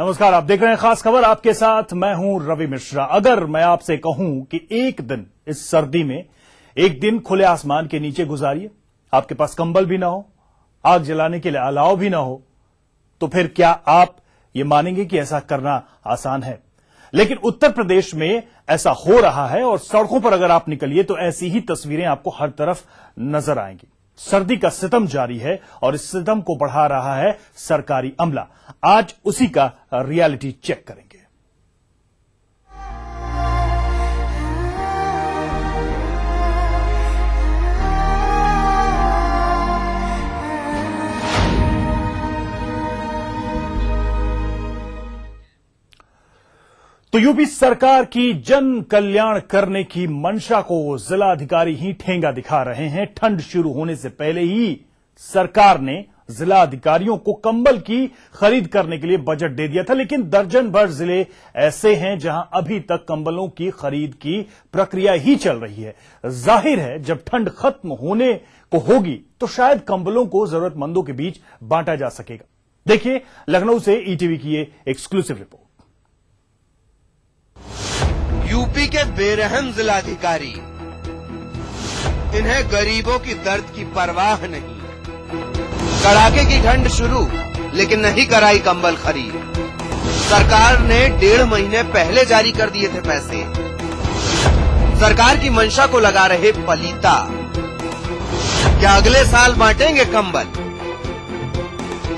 नमस्कार, आप देख रहे हैं खास खबर। आपके साथ मैं हूं रवि मिश्रा। अगर मैं आपसे कहूं कि एक दिन इस सर्दी में एक दिन खुले आसमान के नीचे गुजारिए, आपके पास कंबल भी ना हो, आग जलाने के लिए अलाव भी ना हो, तो फिर क्या आप ये मानेंगे कि ऐसा करना आसान है? लेकिन उत्तर प्रदेश में ऐसा हो रहा है और सड़कों पर अगर आप निकलिए तो ऐसी ही तस्वीरें आपको हर तरफ नजर आएंगी। सर्दी का सितम जारी है और इस सितम को बढ़ा रहा है सरकारी अमला। आज उसी का रियलिटी चेक करेंगे। तो यूपी सरकार की जन कल्याण करने की मंशा को जिलाधिकारी ही ठेंगा दिखा रहे हैं। ठंड शुरू होने से पहले ही सरकार ने जिलाधिकारियों को कंबल की खरीद करने के लिए बजट दे दिया था, लेकिन दर्जन भर जिले ऐसे हैं जहां अभी तक कंबलों की खरीद की प्रक्रिया ही चल रही है। जाहिर है जब ठंड खत्म होने को होगी तो शायद कंबलों को जरूरतमंदों के बीच बांटा जा सकेगा। देखिए लखनऊ से ईटीवी की ये एक्सक्लूसिव रिपोर्ट। यूपी के बेरहम जिलाधिकारी, इन्हें गरीबों की दर्द की परवाह नहीं। कड़ाके की ठंड शुरू, लेकिन नहीं कराई कंबल खरीद। सरकार ने 1.5 महीने पहले जारी कर दिए थे पैसे। सरकार की मंशा को लगा रहे पलीता। क्या अगले साल बांटेंगे कंबल?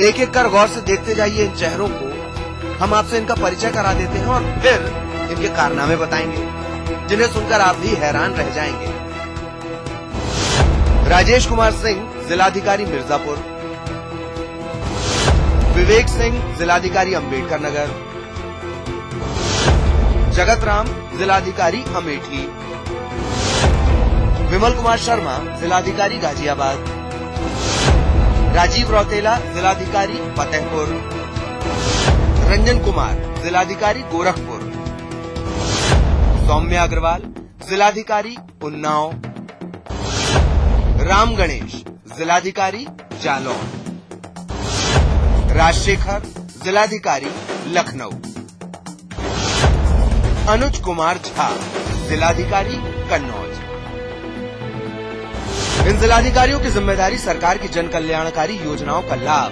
एक एक कर गौर से देखते जाइए इन चेहरों को। हम आपसे इनका परिचय करा देते हैं और फिर इनके कारनामे बताएंगे, जिन्हें सुनकर आप भी हैरान रह जाएंगे। राजेश कुमार सिंह, जिलाधिकारी मिर्जापुर। विवेक सिंह, जिलाधिकारी अंबेडकर नगर। जगत राम, जिलाधिकारी अमेठी। विमल कुमार शर्मा, जिलाधिकारी गाजियाबाद। राजीव रौतेला, जिलाधिकारी फतेहपुर। रंजन कुमार, जिलाधिकारी गोरखपुर। सौम्या अग्रवाल, जिलाधिकारी उन्नाव। राम गणेश, जिलाधिकारी जालौन। राजशेखर, जिलाधिकारी लखनऊ। अनुज कुमार झा, जिलाधिकारी कन्नौज। इन जिलाधिकारियों की जिम्मेदारी सरकार की जन कल्याणकारी योजनाओं का लाभ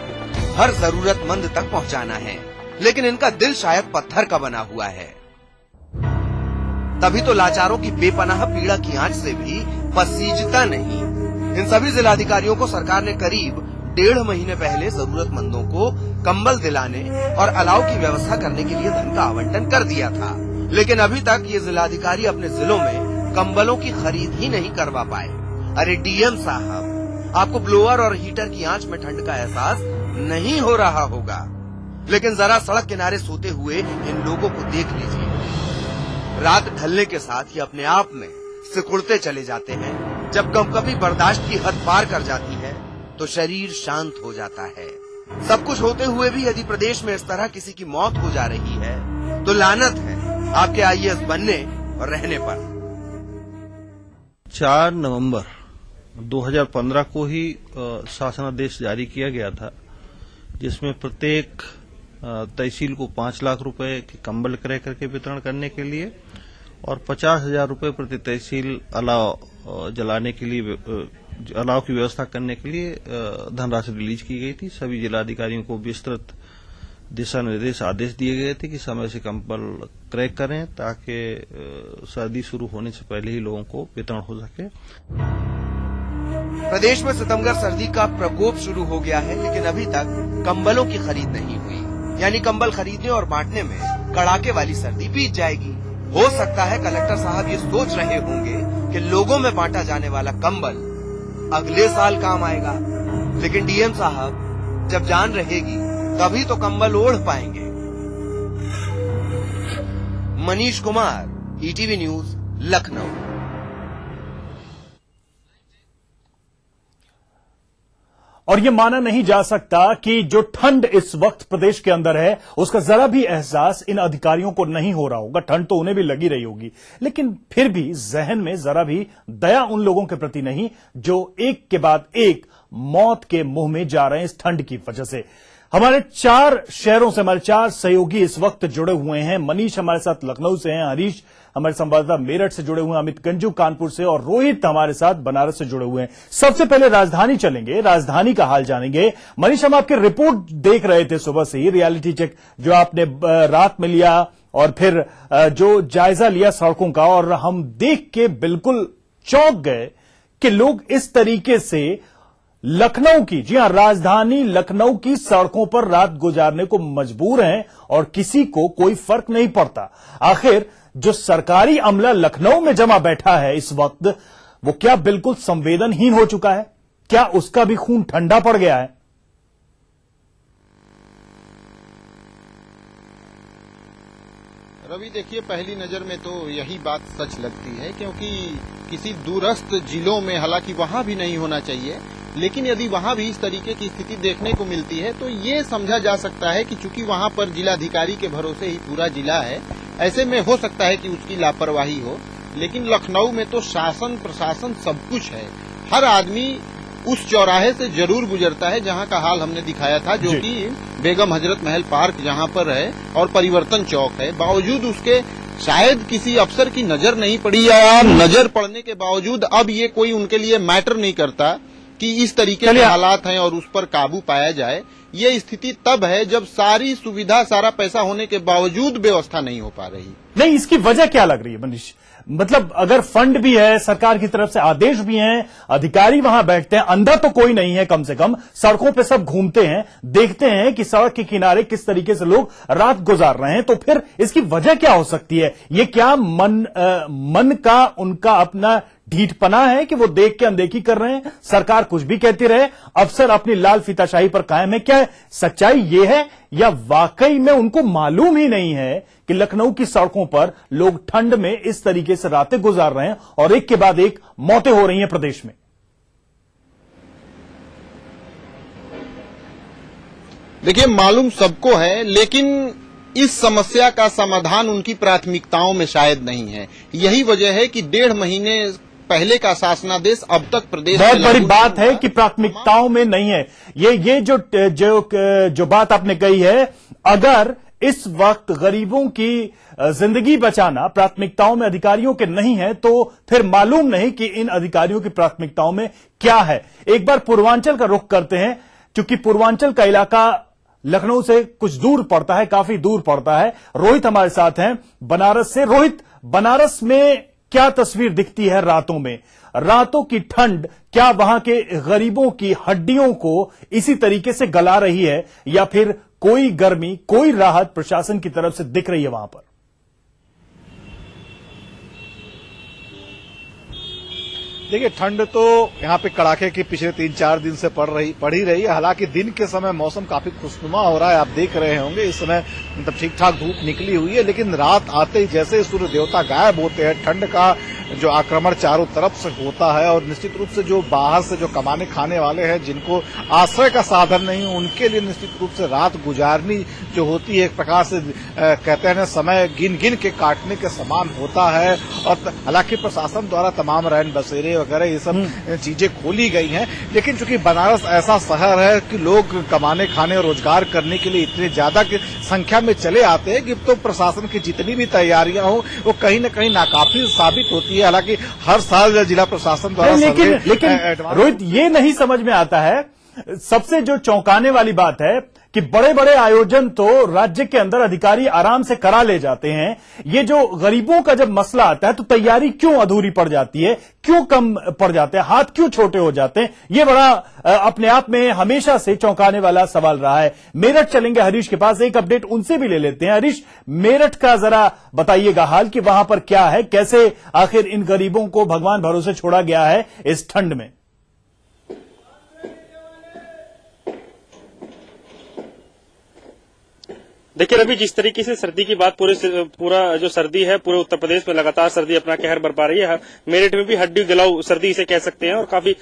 हर जरूरतमंद तक पहुंचाना है, लेकिन इनका दिल शायद पत्थर का बना हुआ है। तभी तो लाचारों की बेपनाह पीड़ा की आंच से भी पसीजता नहीं। इन सभी जिलाधिकारियों को सरकार ने करीब 1.5 महीने पहले जरूरतमंदों को कंबल दिलाने और अलाव की व्यवस्था करने के लिए धन का आवंटन कर दिया था, लेकिन अभी तक ये जिलाधिकारी अपने जिलों में कंबलों की खरीद ही नहीं करवा पाए। अरे डीएम साहब, आपको ब्लोअर और हीटर की आंच में ठंड का एहसास नहीं हो रहा होगा, लेकिन जरा सड़क किनारे सोते हुए इन लोगों को देख लीजिए। रात ढलने के साथ ही अपने आप में सिकुड़ते चले जाते हैं। जब कंपकपी बर्दाश्त की हद पार कर जाती है तो शरीर शांत हो जाता है। सब कुछ होते हुए भी यदि प्रदेश में इस तरह किसी की मौत हो जा रही है तो लानत है आपके आईएएस बनने और रहने पर। 4 नवंबर 2015 को ही शासनादेश जारी किया गया था, जिसमें प्रत्येक तहसील को 5 लाख रुपए के कंबल क्रय करके वितरण करने के लिए और 50,000 रुपए प्रति तहसील अलाव जलाने के लिए, अलाव की व्यवस्था करने के लिए धनराशि रिलीज की गई थी। सभी जिलाधिकारियों को विस्तृत दिशा निर्देश आदेश दिए गए थे कि समय से कंबल क्रय करें ताकि सर्दी शुरू होने से पहले ही लोगों को वितरण हो सके। प्रदेश में सितंबर सर्दी का प्रकोप शुरू हो गया है, लेकिन अभी तक कंबलों की खरीद नहीं हुई। यानी कंबल खरीदने और बांटने में कड़ाके वाली सर्दी बीत जाएगी। हो सकता है कलेक्टर साहब ये सोच रहे होंगे कि लोगों में बांटा जाने वाला कंबल अगले साल काम आएगा, लेकिन डीएम साहब जब जान रहेगी तभी तो कंबल ओढ़ पाएंगे। Manish Kumar, ETV news, Lucknow. और यह माना नहीं जा सकता कि जो ठंड इस वक्त प्रदेश के अंदर है उसका जरा भी एहसास इन अधिकारियों को नहीं हो रहा होगा। ठंड तो उन्हें भी लगी रही होगी, लेकिन फिर भी जहन में जरा भी दया उन लोगों के प्रति नहीं जो एक के बाद एक मौत के मुंह में जा रहे हैं इस ठंड की वजह से। हमारे 4 शहरों से हमारे 4 सहयोगी इस वक्त जुड़े हुए हैं। मनीष हमारे साथ लखनऊ से हैं, हरीश हमारे संवाददाता मेरठ से जुड़े हुए हैं, अमित गंजू कानपुर से और रोहित हमारे साथ बनारस से जुड़े हुए हैं। सबसे पहले राजधानी चलेंगे, राजधानी का हाल जानेंगे। मनीष, हम आपकी रिपोर्ट देख रहे थे सुबह से ही, रियलिटी चेक जो आपने रात में लिया और फिर जो जायजा लिया सड़कों का, और हम देख के बिल्कुल चौंक गए कि लोग इस तरीके से लखनऊ की, जी हां, राजधानी लखनऊ की सड़कों पर रात गुजारने को मजबूर हैं और किसी को कोई फर्क नहीं पड़ता। आखिर जो सरकारी अमला लखनऊ में जमा बैठा है इस वक्त, वो क्या बिल्कुल संवेदनहीन हो चुका है? क्या उसका भी खून ठंडा पड़ गया है? रवि, देखिए, पहली नजर में तो यही बात सच लगती है, क्योंकि किसी दूरस्थ जिलों में, हालांकि वहां भी नहीं होना चाहिए, लेकिन यदि वहां भी इस तरीके की स्थिति देखने को मिलती है तो ये समझा जा सकता है कि चूंकि वहां पर जिलाधिकारी के भरोसे ही पूरा जिला है, ऐसे में हो सकता है कि उसकी लापरवाही हो। लेकिन लखनऊ में तो शासन प्रशासन सब कुछ है। हर आदमी उस चौराहे से जरूर गुजरता है जहां का हाल हमने दिखाया था, जो कि बेगम हजरत महल पार्क जहां पर है और परिवर्तन चौक है। बावजूद उसके शायद किसी अफसर की नजर नहीं पड़ी, या नजर पड़ने के बावजूद अब ये कोई उनके लिए मैटर नहीं करता कि इस तरीके के हालात हैं और उस पर काबू पाया जाए। ये स्थिति तब है जब सारी सुविधा, सारा पैसा होने के बावजूद व्यवस्था नहीं हो पा रही। नहीं, इसकी वजह क्या लग रही है मनीष? मतलब अगर फंड भी है, सरकार की तरफ से आदेश भी हैं, अधिकारी वहां बैठते हैं, अंधा तो कोई नहीं है, कम से कम सड़कों पे सब घूमते हैं, देखते हैं कि सड़क के किनारे किस तरीके से लोग रात गुजार रहे हैं, तो फिर इसकी वजह क्या हो सकती है? ये क्या मन का उनका अपना ढीठपना है कि वो देख के अनदेखी कर रहे हैं, सरकार कुछ भी कहती रहे, अफसर अपनी लाल फीताशाही पर कायम है? क्या सच्चाई ये है, या वाकई में उनको मालूम ही नहीं है कि लखनऊ की सड़कों पर लोग ठंड में इस तरीके से रातें गुजार रहे हैं और एक के बाद एक मौतें हो रही हैं प्रदेश में? देखिए, मालूम सबको है, लेकिन इस समस्या का समाधान उनकी प्राथमिकताओं में शायद नहीं है। यही वजह है कि 1.5 महीने पहले का शासनादेश अब तक प्रदेश बहुत बड़ी बात है कि प्राथमिकताओं में नहीं है। ये जो बात आपने कही है, अगर इस वक्त गरीबों की जिंदगी बचाना प्राथमिकताओं में अधिकारियों के नहीं है, तो फिर मालूम नहीं कि इन अधिकारियों की प्राथमिकताओं में क्या है। एक बार पूर्वांचल का रुख करते हैं, क्योंकि पूर्वांचल का इलाका लखनऊ से कुछ दूर पड़ता है, काफी दूर पड़ता है। रोहित हमारे साथ हैं बनारस से। रोहित, बनारस में क्या तस्वीर दिखती है रातों में? रातों की ठंड क्या वहां के गरीबों की हड्डियों को इसी तरीके से गला रही है, या फिर कोई गर्मी, कोई राहत प्रशासन की तरफ से दिख रही है वहां पर? देखिए, ठंड तो यहाँ पे कड़ाके की पिछले 3-4 दिन से पड़ ही रही है। हालांकि दिन के समय मौसम काफी खुशनुमा हो रहा है, आप देख रहे होंगे इस समय मतलब ठीक ठाक धूप निकली हुई है। लेकिन रात आते ही जैसे सूर्य देवता गायब होते हैं, ठंड का जो आक्रमण चारों तरफ से होता है, और निश्चित रूप से जो बाहर से जो कमाने खाने वाले हैं, जिनको आश्रय का साधन नहीं, उनके लिए निश्चित रूप से रात गुजारनी जो होती है, एक प्रकार से कहते हैं ना, समय गिन गिन के काटने के समान होता है। और हालांकि प्रशासन द्वारा तमाम रैन बसेरे वगैरह ये सब चीजें खोली गई हैं, लेकिन चूंकि बनारस ऐसा शहर है कि लोग कमाने खाने और रोजगार करने के लिए इतने ज्यादा संख्या में चले आते हैं कि तो प्रशासन की जितनी भी तैयारियां हो वो कहीं न कहीं नाकाफी साबित होती है। हालांकि हर साल जिला प्रशासन द्वारा लेकिन रोहित, ये नहीं समझ में आता है, सबसे जो चौंकाने वाली बात है कि बड़े बड़े आयोजन तो राज्य के अंदर अधिकारी आराम से करा ले जाते हैं, ये जो गरीबों का जब मसला आता है तो तैयारी क्यों अधूरी पड़ जाती है, क्यों कम पड़ जाते हैं, हाथ क्यों छोटे हो जाते हैं? ये बड़ा अपने आप में हमेशा से चौंकाने वाला सवाल रहा है। मेरठ चलेंगे हरीश के पास, एक अपडेट उनसे भी ले लेते हैं। हरीश, मेरठ का जरा बताइएगा हाल कि वहां पर क्या है, कैसे आखिर इन गरीबों को भगवान भरोसे छोड़ा गया है इस ठंड में? देखिए रवि, जिस तरीके से सर्दी की बात पूरा जो सर्दी है पूरे उत्तर प्रदेश में लगातार सर्दी अपना कहर बरपा रही है। मेरठ में भी हड्डी जलाऊ सर्दी इसे कह सकते हैं और काफी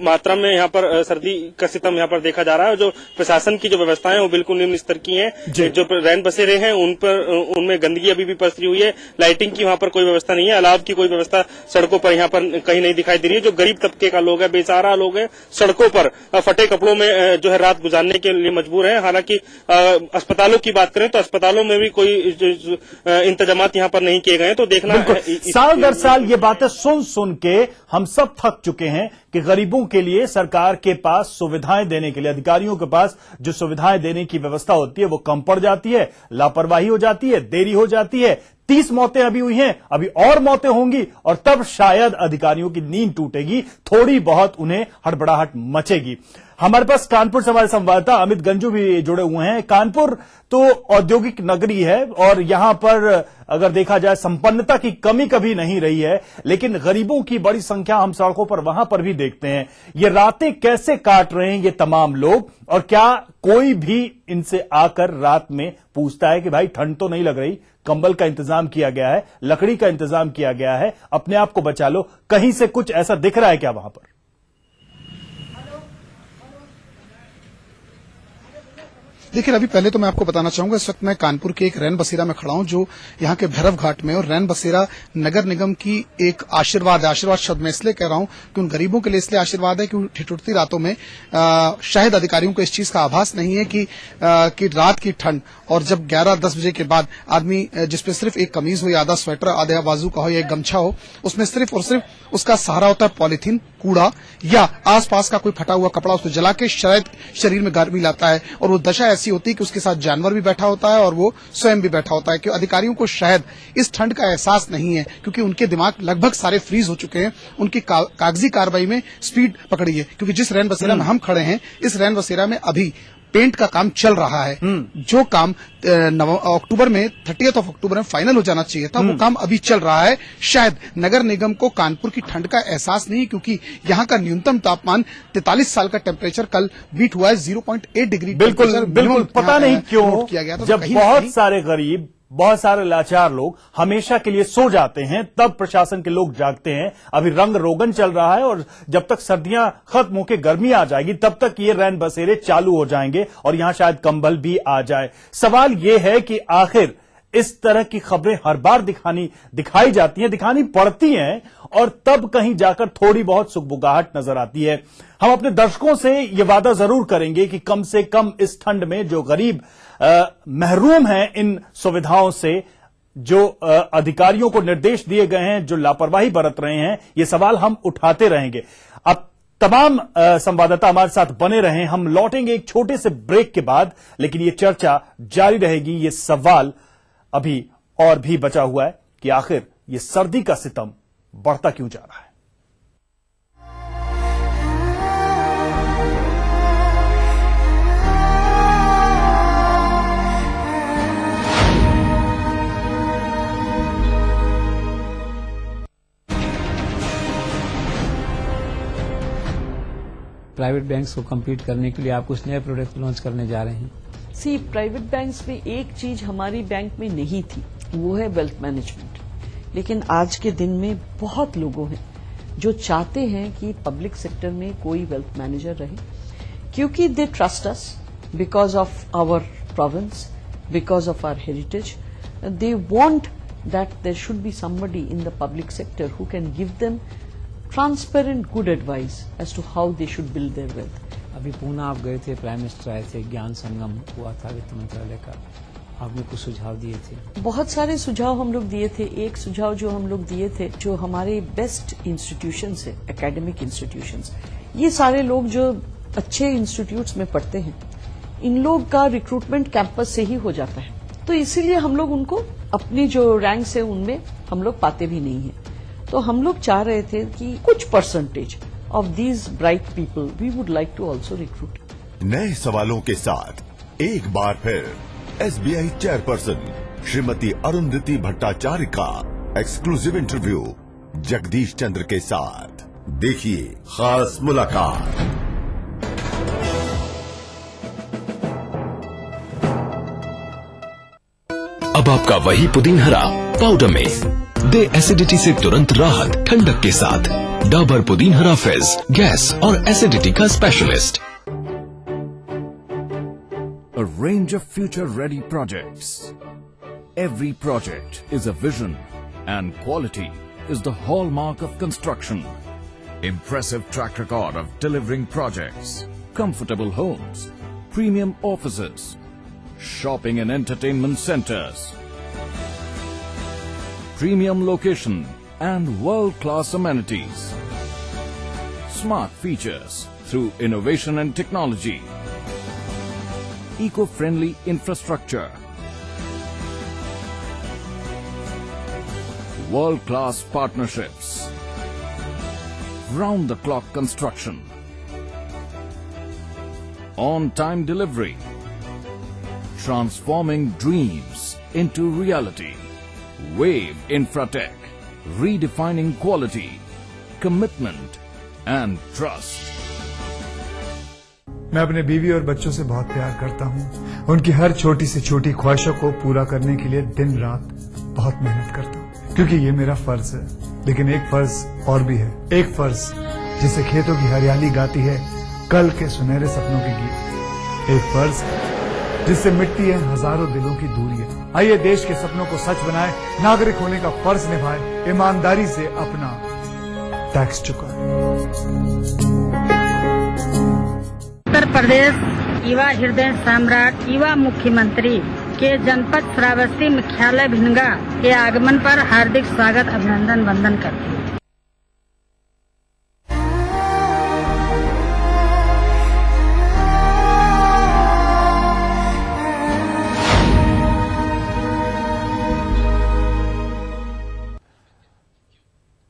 मात्रा में यहाँ पर सर्दी का सितम यहाँ पर देखा जा रहा है। जो प्रशासन की जो व्यवस्थाएं हैं वो बिल्कुल निम्न स्तर की हैं। जो रैन बसेरे हैं उनमें गंदगी अभी भी पसरी हुई है। लाइटिंग की वहाँ पर कोई व्यवस्था नहीं है। अलाव की कोई व्यवस्था सड़कों पर यहाँ पर कहीं नहीं दिखाई दे रही है। जो गरीब तबके का लोग है, बेसहारा लोग है, सड़कों पर फटे कपड़ों में जो है रात गुजारने के लिए मजबूर है। हालांकि अस्पतालों की बात करें तो अस्पतालों में भी कोई इंतजामात यहाँ पर नहीं किए गए हैं। तो देखना साल दर साल ये बातें सुन सुन के हम सब थक चुके हैं कि गरीबों के लिए सरकार के पास सुविधाएं देने के लिए, अधिकारियों के पास जो सुविधाएं देने की व्यवस्था होती है वो कम पड़ जाती है, लापरवाही हो जाती है, देरी हो जाती है। 30 मौतें अभी हुई हैं, अभी और मौतें होंगी और तब शायद अधिकारियों की नींद टूटेगी, थोड़ी बहुत उन्हें हड़बड़ाहट मचेगी। हमारे पास कानपुर से हमारे संवाददाता अमित गंजू भी जुड़े हुए हैं। कानपुर तो औद्योगिक नगरी है और यहां पर अगर देखा जाए संपन्नता की कमी कभी नहीं रही है, लेकिन गरीबों की बड़ी संख्या हम सड़कों पर वहां पर भी देखते हैं। ये रातें कैसे काट रहे हैं ये तमाम लोग, और क्या कोई भी इनसे आकर रात में पूछता है कि भाई ठंड तो नहीं लग रही, कंबल का इंतजाम किया गया है, लकड़ी का इंतजाम किया गया है, अपने आप को बचा लो, कहीं से कुछ ऐसा दिख रहा है क्या वहां पर? देखिए रवि, पहले तो मैं आपको बताना चाहूंगा इस वक्त मैं कानपुर के एक रैन बसेरा में खड़ा हूं जो यहाँ के भैरव घाट में, और रैन बसेरा नगर निगम की एक आशीर्वाद है। आशीर्वाद शब्द मैं इसलिए कह रहा हूं कि उन गरीबों के लिए इसलिए आशीर्वाद है कि ठिठुरती रातों में शायद अधिकारियों को इस चीज का आभास नहीं है कि रात की ठंड और जब 11-10 बजे के बाद आदमी जिसपे सिर्फ एक कमीज हो या आधा स्वेटर, आधा बाजू का हो या एक गमछा हो, उसमें सिर्फ और सिर्फ उसका सहारा होता है पॉलीथीन, कूड़ा या आसपास का कोई फटा हुआ कपड़ा, उसको जला के शायद शरीर में गर्मी लाता है। और वो दशा ऐसी होती है कि उसके साथ जानवर भी बैठा होता है और वो स्वयं भी बैठा होता है। कि अधिकारियों को शायद इस ठंड का एहसास नहीं है क्योंकि उनके दिमाग लगभग सारे फ्रीज हो चुके हैं। उनकी कागजी कार्रवाई में स्पीड पकड़ी है क्योंकि जिस रैन बसेरा में हम खड़े हैं, इस रैन बसेरा में अभी पेंट का काम चल रहा है। जो काम अक्टूबर में 30 अक्टूबर में फाइनल हो जाना चाहिए था, वो काम अभी चल रहा है। शायद नगर निगम को कानपुर की ठंड का एहसास नहीं, क्योंकि यहाँ का न्यूनतम तापमान 43 साल का टेम्परेचर कल बीट हुआ है। 0.8 डिग्री बिल्कुल पता नहीं क्यों किया गया था। जब बहुत सारे गरीब, बहुत सारे लाचार लोग हमेशा के लिए सो जाते हैं, तब प्रशासन के लोग जागते हैं। अभी रंग रोगन चल रहा है और जब तक सर्दियां खत्म होकर गर्मी आ जाएगी तब तक ये रैन बसेरे चालू हो जाएंगे और यहां शायद कंबल भी आ जाए। सवाल ये है कि आखिर इस तरह की खबरें हर बार दिखाई जाती हैं, दिखानी पड़ती हैं और तब कहीं जाकर थोड़ी बहुत सुगबुगाहट नजर आती है। हम अपने दर्शकों से यह वादा जरूर करेंगे कि कम से कम इस ठंड में जो गरीब महरूम हैं इन सुविधाओं से, जो अधिकारियों को निर्देश दिए गए हैं, जो लापरवाही बरत रहे हैं, ये सवाल हम उठाते रहेंगे। अब तमाम संवाददाता हमारे साथ बने रहें, हम लौटेंगे एक छोटे से ब्रेक के बाद, लेकिन ये चर्चा जारी रहेगी। ये सवाल अभी और भी बचा हुआ है कि आखिर ये सर्दी का सितम बढ़ता क्यों जा रहा है। प्राइवेट बैंक्स को कम्पीट करने के लिए आप कुछ नए प्रोडक्ट लॉन्च करने जा रहे हैं। सी, प्राइवेट बैंक्स में एक चीज हमारी बैंक में नहीं थी, वो है वेल्थ मैनेजमेंट। लेकिन आज के दिन में बहुत लोगों हैं जो चाहते हैं कि पब्लिक सेक्टर में कोई वेल्थ मैनेजर रहे, क्योंकि they trust us because of our province, because of our heritage. They want that there should be somebody in the public sector who can give them transparent good advice as to how they should build their wealth. अभी पूना आप गए थे, prime minister आए थे, ज्ञान संगम हुआ था वित्त मंत्रालय का, आपने कुछ सुझाव दिए थे। बहुत सारे सुझाव हम लोग दिए थे। एक सुझाव जो हम लोग दिए थे, जो हमारे बेस्ट इंस्टीट्यूशंस है, एकेडमिक इंस्टीट्यूशंस, ये सारे लोग जो अच्छे इंस्टीट्यूट्स में पढ़ते हैं, इन लोग का रिक्रूटमेंट कैंपस से ही हो जाता है। तो इसीलिए हम लोग उनको अपनी जो रैंक्स है उनमें हम लोग पाते भी नहीं है। तो हम लोग चाह रहे थे कि कुछ percentage of these bright people we would like to also recruit. नए सवालों के साथ एक बार फिर SBI चेयरपर्सन श्रीमती अरुंधति भट्टाचार्य का एक्सक्लूसिव इंटरव्यू जगदीश चंद्र के साथ। देखिए खास मुलाकात। अब आपका वही पुदीन हरा पाउडर में। दे एसिडिटी से तुरंत राहत ठंडक के साथ। डाबर पुदीन हरा फेज, गैस और एसिडिटी का specialist. A range of future-ready projects. Every project is a vision, and quality is the hallmark of construction. Impressive track record of delivering projects, comfortable homes, premium offices, shopping and entertainment centers, premium location and world-class amenities, smart features through innovation and technology, eco-friendly infrastructure, world-class partnerships, round-the-clock construction, on-time delivery, transforming dreams into reality. Wave Infratech, redefining quality, commitment and trust. मैं अपने बीवी और बच्चों से बहुत प्यार करता हूँ। उनकी हर छोटी से छोटी ख्वाहिशों को पूरा करने के लिए दिन रात बहुत मेहनत करता हूँ, क्योंकि ये मेरा फर्ज है। लेकिन एक फर्ज और भी है, एक फर्ज जिसे खेतों की हरियाली गाती है कल के सुनहरे सपनों के गीत, एक फर्ज जिससे मिटती है हजारों दिलों की दूरियां। आइए देश के सपनों को सच बनाए, नागरिक होने का फर्ज निभाए, ईमानदारी से अपना टैक्स चुकाए। उत्तर प्रदेश युवा हृदय सम्राट युवा मुख्यमंत्री के जनपद श्रावस्ती मुख्यालय भिनगा के आगमन पर हार्दिक स्वागत अभिनंदन वंदन करती हूँ।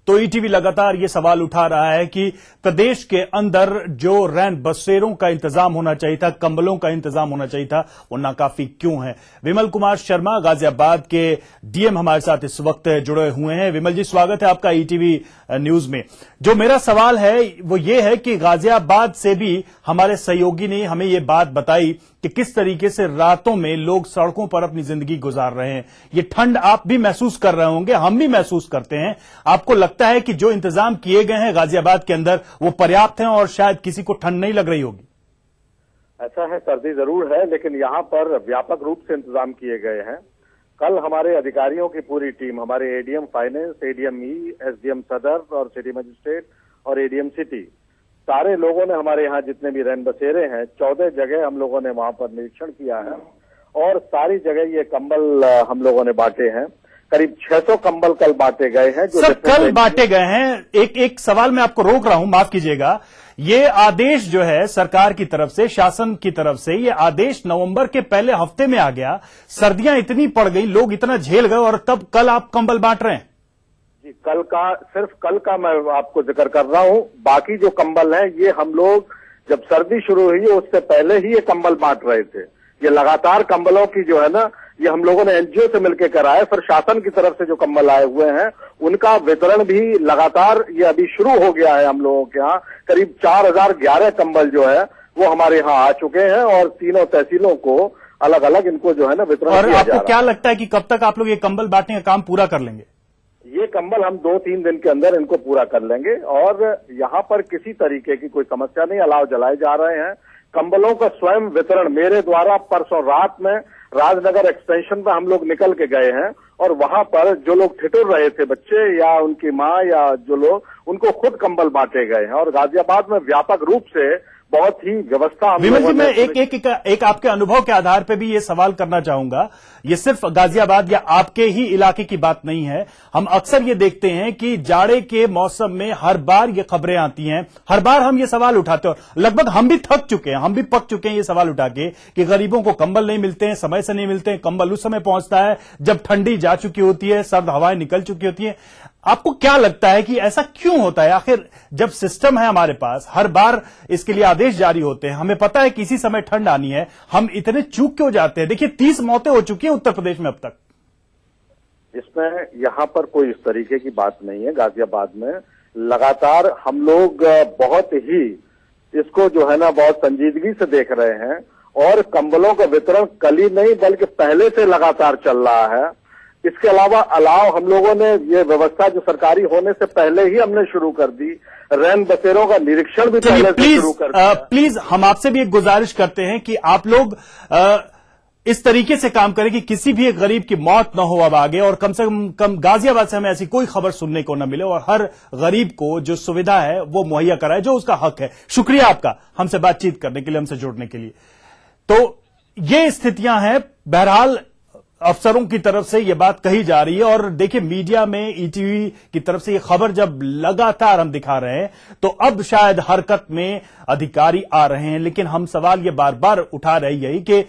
तो ईटीवी लगातार ये सवाल उठा रहा है कि प्रदेश के अंदर जो रैन बसेरों का इंतजाम होना चाहिए था, कंबलों का इंतजाम होना चाहिए था, वो नाकाफी क्यों है। विमल कुमार शर्मा गाजियाबाद के डीएम हमारे साथ इस वक्त जुड़े हुए हैं। विमल जी, स्वागत है आपका ईटीवी न्यूज में। जो मेरा सवाल है वो ये है कि गाजियाबाद से भी हमारे सहयोगी ने हमें ये बात बताई कि किस तरीके से रातों में लोग सड़कों पर अपनी जिंदगी गुजार रहे हैं। ये ठंड आप भी महसूस कर रहे होंगे, हम भी महसूस करते हैं। आपको लगता है कि जो इंतजाम किए गए हैं गाजियाबाद के अंदर वो पर्याप्त हैं और शायद किसी को ठंड नहीं लग रही होगी? ऐसा है, सर्दी जरूर है, लेकिन यहाँ पर व्यापक रूप से इंतजाम किए गए हैं। कल हमारे अधिकारियों की पूरी टीम, हमारे एडीएम फाइनेंस, एडीएम ई, एसडीएम सदर और सिटी मजिस्ट्रेट और एडीएम सिटी, सारे लोगों ने हमारे यहाँ जितने भी रैन बसेरे हैं 14 जगह हम लोगों ने वहां पर निरीक्षण किया है और सारी जगह ये कंबल हम लोगों ने बांटे हैं। करीब 600 कंबल कल बांटे गए हैं। जो सर, कल बांटे गए हैं। एक सवाल मैं आपको रोक रहा हूं, माफ कीजिएगा। ये आदेश जो है सरकार की तरफ से, शासन की तरफ से, ये आदेश नवंबर के पहले हफ्ते में आ गया। सर्दियां इतनी पड़ गई, लोग इतना झेल गए और तब कल आप कंबल बांट रहे हैं। जी, कल का, सिर्फ कल का मैं आपको जिक्र कर रहा हूं। बाकी जो कंबल हैं ये हम लोग जब सर्दी शुरू हुई उससे पहले ही ये कंबल बांट रहे थे। ये लगातार कंबलों की जो है ना, ये हम लोगों ने एनजीओ से मिलकर कराया। फिर शासन की तरफ से जो कंबल आए हुए हैं उनका वितरण भी लगातार ये अभी शुरू हो गया है। हम लोगों के यहाँ करीब 4011 कंबल जो है वो हमारे यहाँ आ चुके हैं और तीनों तहसीलों को अलग अलग इनको जो है ना वितरण किया जा रहा है। और आपको क्या लगता है कि कब तक आप लोग ये कंबल बांटने का काम पूरा कर लेंगे? ये कंबल हम 2-3 दिन के अंदर इनको पूरा कर लेंगे और यहाँ पर किसी तरीके की कोई समस्या नहीं। अलाव जलाए जा रहे हैं। कंबलों का स्वयं वितरण मेरे द्वारा परसों रात में राजनगर एक्सटेंशन पर हम लोग निकल के गए हैं और वहां पर जो लोग ठिठुर रहे थे, बच्चे या उनकी माँ या जो लोग, उनको खुद कंबल बांटे गए हैं और गाजियाबाद में व्यापक रूप से बहुत ही व्यवस्था। विमल जी, मैं एक आपके अनुभव के आधार पे भी ये सवाल करना चाहूंगा। ये सिर्फ गाजियाबाद या आपके ही इलाके की बात नहीं है। हम अक्सर ये देखते हैं कि जाड़े के मौसम में हर बार ये खबरें आती हैं, हर बार हम ये सवाल उठाते हैं। लगभग हम भी थक चुके हैं, हम भी पक चुके हैं ये सवाल उठा के कि गरीबों को कंबल नहीं मिलते हैं, समय से नहीं मिलते हैं। कंबल उस समय पहुंचता है जब ठंडी जा चुकी होती है, सर्द हवाएं निकल चुकी होती है। आपको क्या लगता है कि ऐसा क्यों होता है? आखिर जब सिस्टम है हमारे पास, हर बार इसके लिए आदेश जारी होते हैं, हमें पता है कि इसी समय ठंड आनी है, हम इतने चूक क्यों जाते हैं? देखिए 30 मौतें हो चुकी हैं उत्तर प्रदेश में अब तक। इसमें यहाँ पर कोई इस तरीके की बात नहीं है। गाजियाबाद में लगातार हम लोग बहुत ही इसको जो है ना बहुत संजीदगी से देख रहे हैं और कंबलों का वितरण कल ही नहीं बल्कि पहले से लगातार चल रहा है। इसके अलावा अलाव हम लोगों ने ये व्यवस्था जो सरकारी होने से पहले ही हमने शुरू कर दी। रैन बसेरों का निरीक्षण भी पहले से शुरू कर दिया। प्लीज हम आपसे भी एक गुजारिश करते हैं कि आप लोग इस तरीके से काम करें कि किसी भी एक गरीब की मौत न हो अब आगे, और कम से कम गाजियाबाद से हमें ऐसी कोई खबर सुनने को न मिले, और हर गरीब को जो सुविधा है वो मुहैया कराए जो उसका हक है। शुक्रिया आपका हमसे बातचीत करने के लिए, हमसे जुड़ने के लिए। तो ये स्थितियां हैं। बहरहाल अफसरों की तरफ से ये बात कही जा रही है, और देखिए मीडिया में ईटीवी की तरफ से ये खबर जब लगातार हम दिखा रहे हैं तो अब शायद हरकत में अधिकारी आ रहे हैं। लेकिन हम सवाल ये बार बार उठा रहे यही कि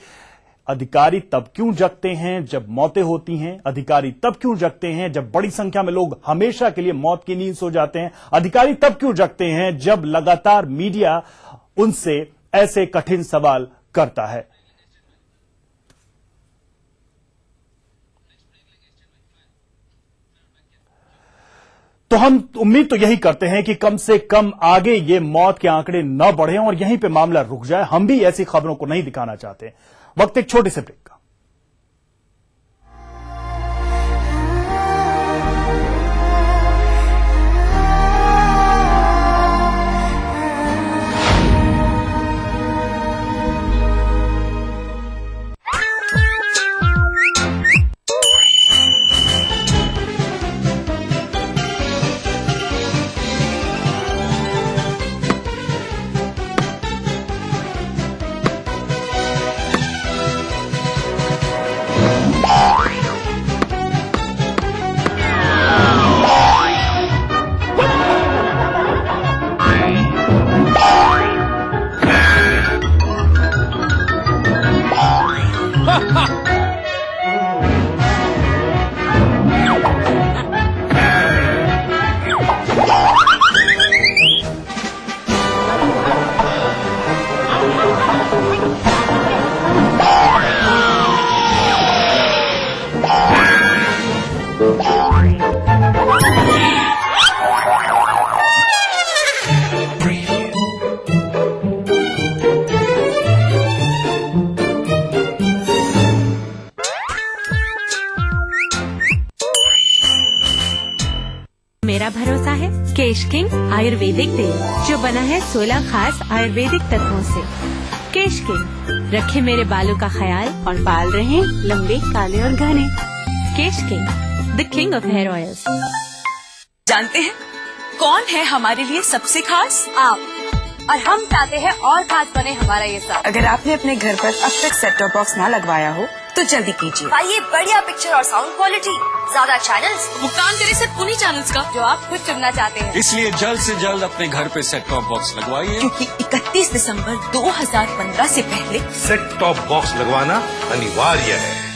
अधिकारी तब क्यों जगते हैं जब मौतें होती हैं? अधिकारी तब क्यों जगते हैं जब बड़ी संख्या में लोग हमेशा के लिए मौत की नींद सो जाते हैं? अधिकारी तब क्यों जगते हैं जब लगातार मीडिया उनसे ऐसे कठिन सवाल करता है? तो हम उम्मीद तो यही करते हैं कि कम से कम आगे ये मौत के आंकड़े न बढ़े और यहीं पे मामला रुक जाए। हम भी ऐसी खबरों को नहीं दिखाना चाहते। वक्त एक छोटे से ब्रेक का। मेरा भरोसा है केश किंग आयुर्वेदिक तेल, जो बना है 16 खास आयुर्वेदिक तत्वों से। केश किंग रखे मेरे बालों का ख्याल और बाल रहे लंबे, काले और घने। Kesh King, the king of hair oils. जानते हैं कौन है हमारे लिए सबसे खास? आप। और हम चाहते हैं और खास बने हमारा ये साथ। अगर आपने अपने घर पर अब तक सेट टॉप बॉक्स ना लगवाया हो तो जल्दी कीजिए। पाइए बढ़िया पिक्चर और साउंड क्वालिटी, ज्यादा चैनल्स, भुगतान करें सिर्फ उन्हीं चैनल्स का जो आप खुद चुनना चाहते हैं। इसलिए जल्द से जल्द अपने घर पे सेट टॉप बॉक्स लगवाइए, क्योंकि 31 दिसंबर 2015 से पहले सेट टॉप बॉक्स लगवाना अनिवार्य है।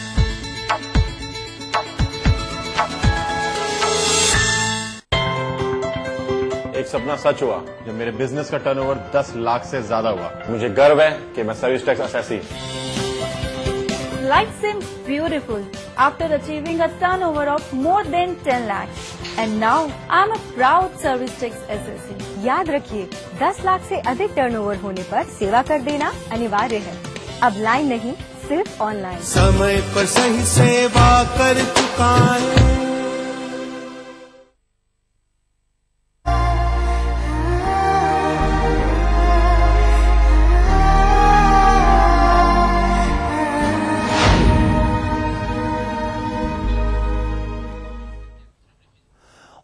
एक सपना सच हुआ जब मेरे बिजनेस का टर्नओवर 10 लाख से ज्यादा हुआ। मुझे गर्व है कि मैं service tax assessee. Life seems beautiful after achieving a turnover of more than 10 lakhs. And now I'm a proud service tax assessee. याद रखिए, 10 लाख से अधिक टर्नओवर होने पर सेवा कर देना अनिवार्य है। अब लाइन नहीं, सिर्फ ऑनलाइन। समय पर सही सेवा कर चुका है।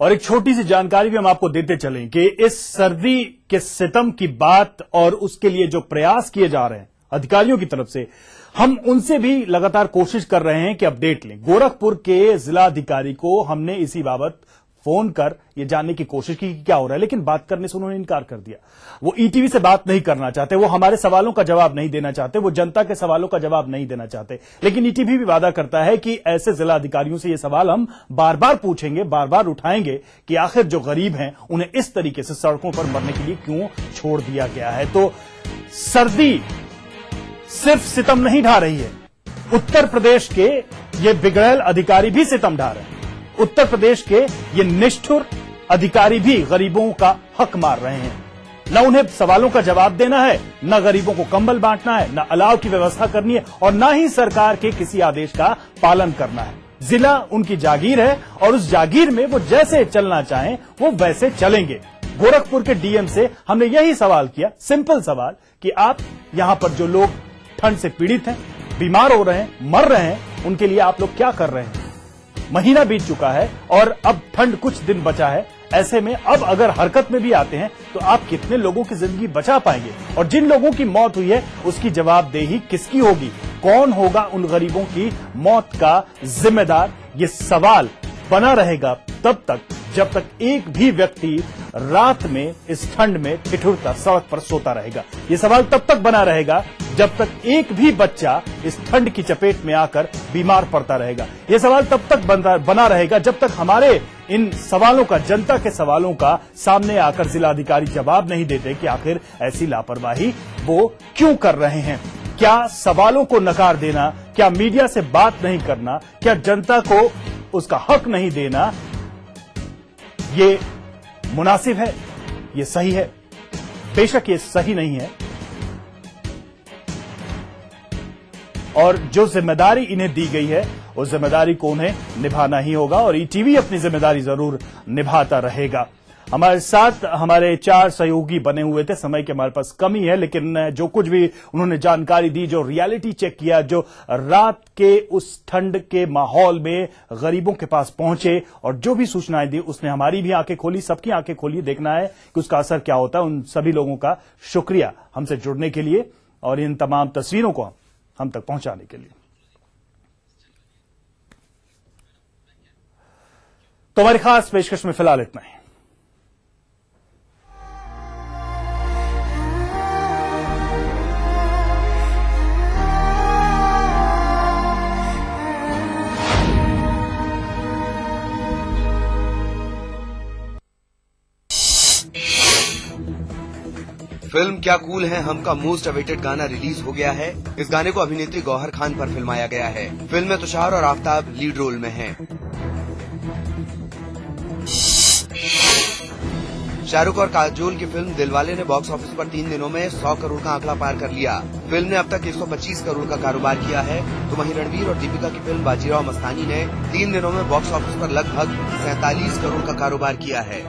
और एक छोटी सी जानकारी भी हम आपको देते चलें कि इस सर्दी के सितम की बात और उसके लिए जो प्रयास किए जा रहे हैं अधिकारियों की तरफ से, हम उनसे भी लगातार कोशिश कर रहे हैं कि अपडेट लें। गोरखपुर के जिला अधिकारी को हमने इसी बाबत फोन कर ये जानने की कोशिश की कि क्या हो रहा है, लेकिन बात करने से उन्होंने इनकार कर दिया। वो ईटीवी से बात नहीं करना चाहते, वो हमारे सवालों का जवाब नहीं देना चाहते, वो जनता के सवालों का जवाब नहीं देना चाहते। लेकिन ईटीवी भी वादा करता है कि ऐसे जिला अधिकारियों से ये सवाल हम बार बार पूछेंगे, बार बार उठाएंगे कि आखिर जो गरीब हैं उन्हें इस तरीके से सड़कों पर मरने के लिए क्यों छोड़ दिया गया है। तो सर्दी सिर्फ सितम नहीं ढा रही है, उत्तर प्रदेश के ये बिगड़ैल अधिकारी भी सितम ढा रहे हैं। उत्तर प्रदेश के ये निष्ठुर अधिकारी भी गरीबों का हक मार रहे हैं। न उन्हें सवालों का जवाब देना है, न गरीबों को कंबल बांटना है, न अलाव की व्यवस्था करनी है और न ही सरकार के किसी आदेश का पालन करना है। जिला उनकी जागीर है और उस जागीर में वो जैसे चलना चाहें वो वैसे चलेंगे। गोरखपुर के डीएम से हमने यही सवाल किया, सिंपल सवाल, कि आप यहां पर जो लोग ठंड से पीड़ित हैं, बीमार हो रहे हैं, मर रहे हैं, उनके लिए आप लोग क्या कर रहे हैं? महीना बीत चुका है और अब ठंड कुछ दिन बचा है। ऐसे में अब अगर हरकत में भी आते हैं तो आप कितने लोगों की जिंदगी बचा पाएंगे? और जिन लोगों की मौत हुई है उसकी जवाबदेही किसकी होगी? कौन होगा उन गरीबों की मौत का जिम्मेदार? ये सवाल बना रहेगा तब तक जब तक एक भी व्यक्ति रात में इस ठंड में ठिठुरता सड़क पर सोता रहेगा। ये सवाल तब तक बना रहेगा जब तक एक भी बच्चा इस ठंड की चपेट में आकर बीमार पड़ता रहेगा। ये सवाल तब तक बना रहेगा जब तक हमारे इन सवालों का, जनता के सवालों का सामने आकर जिलाधिकारी जवाब नहीं देते कि आखिर ऐसी लापरवाही वो क्यों कर रहे हैं। क्या सवालों को नकार देना, क्या मीडिया से बात नहीं करना, क्या जनता को उसका हक नहीं देना, ये मुनासिब है? ये सही है? बेशक ये सही नहीं है और जो जिम्मेदारी इन्हें दी गई है उस जिम्मेदारी को उन्हें निभाना ही होगा और ईटीवी अपनी जिम्मेदारी जरूर निभाता रहेगा। हमारे साथ हमारे 4 सहयोगी बने हुए थे, समय की हमारे पास कमी है, लेकिन जो कुछ भी उन्होंने जानकारी दी, जो रियलिटी चेक किया, जो रात के उस ठंड के माहौल में गरीबों के पास पहुंचे और जो भी सूचनाएं दी, उसने हमारी भी आंखें खोली, सबकी आंखें खोली। देखना है कि उसका असर क्या होता है। उन सभी लोगों का शुक्रिया हमसे जुड़ने के लिए और इन तमाम तस्वीरों को हम तक पहुंचाने के लिए। तो हमारी खास पेशकश में फिलहाल इतना ही। फिल्म क्या कूल है हम का मोस्ट अवेटेड गाना रिलीज हो गया है। इस गाने को अभिनेत्री गौहर खान पर फिल्माया गया है। फिल्म में तुषार और आफ्ताब लीड रोल में हैं। शाहरुख और काजोल की फिल्म दिलवाले ने बॉक्स ऑफिस पर 3 दिनों में 100 करोड़ का आंकड़ा पार कर लिया। फिल्म ने अब तक 125 करोड़ का कारोबार किया है। तो वहीं रणवीर और दीपिका की फिल्म बाजीराव मस्तानी ने 3 दिनों में बॉक्स ऑफिस पर लगभग 47 करोड़ का कारोबार किया है।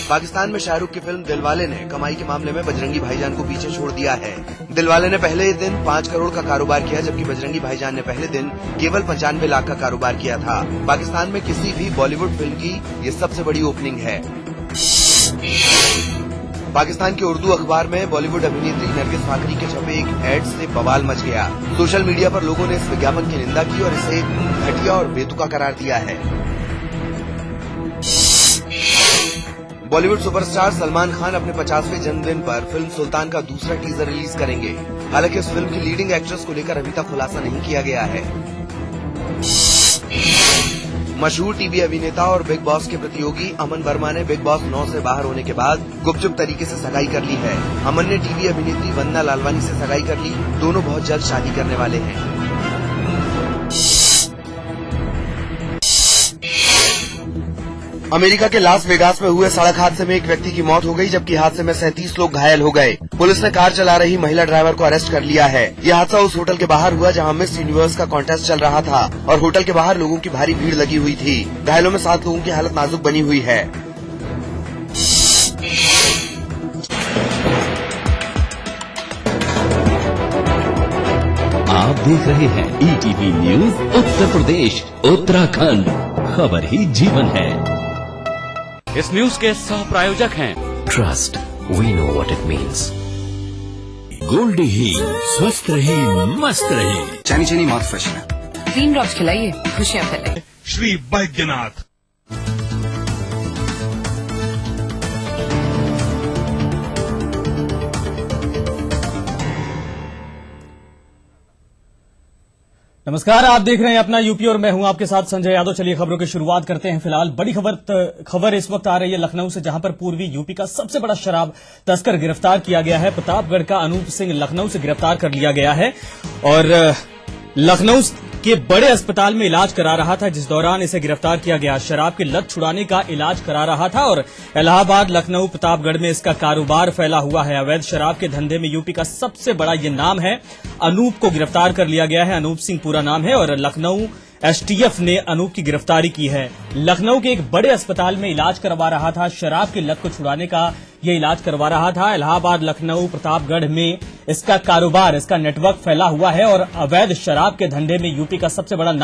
पाकिस्तान में शाहरुख की फिल्म दिलवाले ने कमाई के मामले में बजरंगी भाईजान को पीछे छोड़ दिया है। दिलवाले ने पहले दिन 5 करोड़ का कारोबार किया, जबकि बजरंगी भाईजान ने पहले दिन केवल 95 लाख का कारोबार किया था। पाकिस्तान में किसी भी बॉलीवुड फिल्म की ये सबसे बड़ी ओपनिंग है। पाकिस्तान के उर्दू अखबार में बॉलीवुड अभिनेत्री नरगिस फाकरी के छपे एक एड से बवाल मच गया। सोशल मीडिया पर लोगों ने इस विज्ञापन की निंदा की और इसे घटिया और बेतुका करार दिया है। बॉलीवुड सुपरस्टार सलमान खान अपने 50वें जन्मदिन पर फिल्म सुल्तान का दूसरा टीजर रिलीज करेंगे। हालांकि इस फिल्म की लीडिंग एक्ट्रेस को लेकर अभी तक खुलासा नहीं किया गया है। मशहूर टीवी अभिनेता और बिग बॉस के प्रतियोगी अमन वर्मा ने बिग बॉस 9 से बाहर होने के बाद गुपचुप तरीके से सगाई कर ली है। अमन ने टीवी अभिनेत्री वंदना लालवानी से सगाई कर ली। दोनों बहुत जल्द शादी करने वाले हैं। अमेरिका के लास वेगास में हुए सड़क हादसे में एक व्यक्ति की मौत हो गई, जबकि हादसे में 37 लोग घायल हो गए। पुलिस ने कार चला रही महिला ड्राइवर को अरेस्ट कर लिया है। यह हादसा उस होटल के बाहर हुआ जहां मिस यूनिवर्स का कॉन्टेस्ट चल रहा था और होटल के बाहर लोगों की भारी भीड़ लगी हुई थी। घायलों में 7 लोगों की हालत नाजुक बनी हुई है। आप देख रहे हैं ईटीवी न्यूज उत्तर प्रदेश उत्तराखंड, खबर ही जीवन है। इस न्यूज के सह प्रायोजक हैं trust, we know what it means. Goldie ही स्वस्थ रहे मस्त रहे। चनी चनी माउथ फ्रेशनर, ग्रीन ड्रॉप्स खिलाइए, खुशियां फैलाइए। श्री वैद्यनाथ। नमस्कार, आप देख रहे हैं अपना यूपी और मैं हूं आपके साथ संजय यादव। चलिए खबरों की शुरुआत करते हैं। फिलहाल बड़ी खबर इस वक्त आ रही है लखनऊ से, जहां पर पूर्वी यूपी का सबसे बड़ा शराब तस्कर गिरफ्तार किया गया है। प्रतापगढ़ का अनूप सिंह लखनऊ से गिरफ्तार कर लिया गया है और लखनऊ के बड़े अस्पताल में इलाज करा रहा था, जिस दौरान इसे गिरफ्तार किया गया। शराब की लत छुड़ाने का इलाज करा रहा था और इलाहाबाद, लखनऊ, प्रतापगढ़ में इसका कारोबार फैला हुआ है। अवैध शराब के धंधे में यूपी का सबसे बड़ा ये नाम है। अनूप को गिरफ्तार कर लिया गया है। अनूप सिंह पूरा नाम है और लखनऊ एसटीएफ ने अनूप की गिरफ्तारी की है। लखनऊ के एक बड़े अस्पताल में इलाज करवा रहा था। शराब की लत को छुड़ाने का ये इलाज करवा रहा था। इलाहाबाद, लखनऊ, प्रतापगढ़ में इसका कारोबार, इसका नेटवर्क फैला हुआ है और अवैध शराब के धंधे में यूपी का सबसे बड़ा नाम